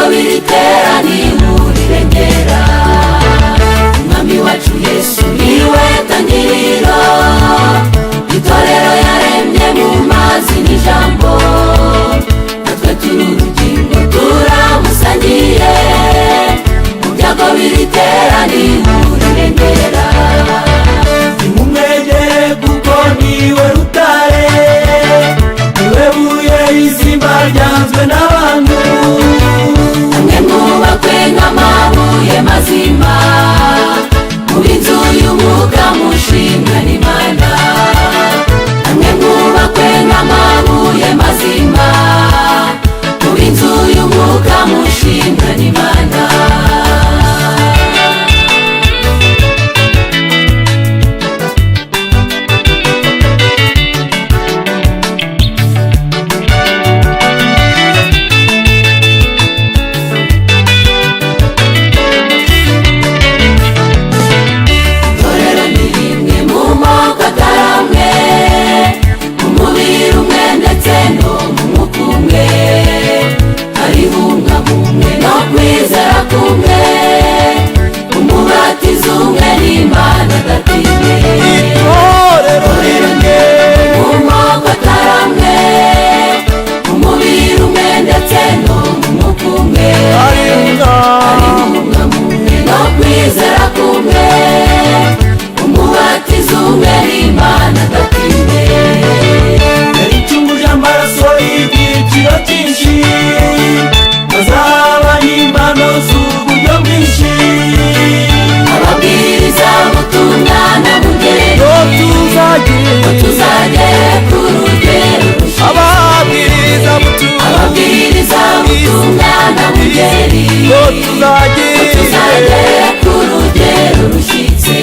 biritera nimurirengera. Umwami wacu Yesu niwe tangiriro, itorero yaremye mu mazi n'ijambo, natwe turi urugingo turamusangiye, mu byago biritera nimurirengera. Nimumwegere kuko niwe rutare, niwe buye rizima ryanzwe n'abantu. Namwe mwubakwe nk'amabuye mazima, muri inzu y'umwuka mushimwa n'Imana. Namwe mwubakwe nk'amabuye mazima, muri inzu y'umwuka mushimwa n'Imana. Tuzagere ku rugero rushitse.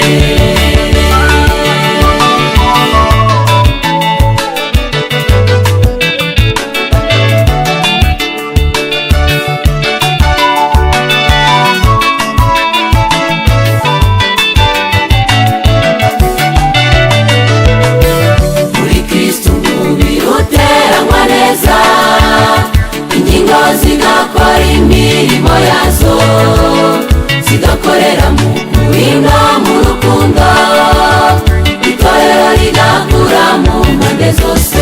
Muri Kristo umubiri uteranywa neza, ingingo zigakora imirimo yazo, zigakorera mu kuri no mu rukundo, itorero rigakura mu mpande zose.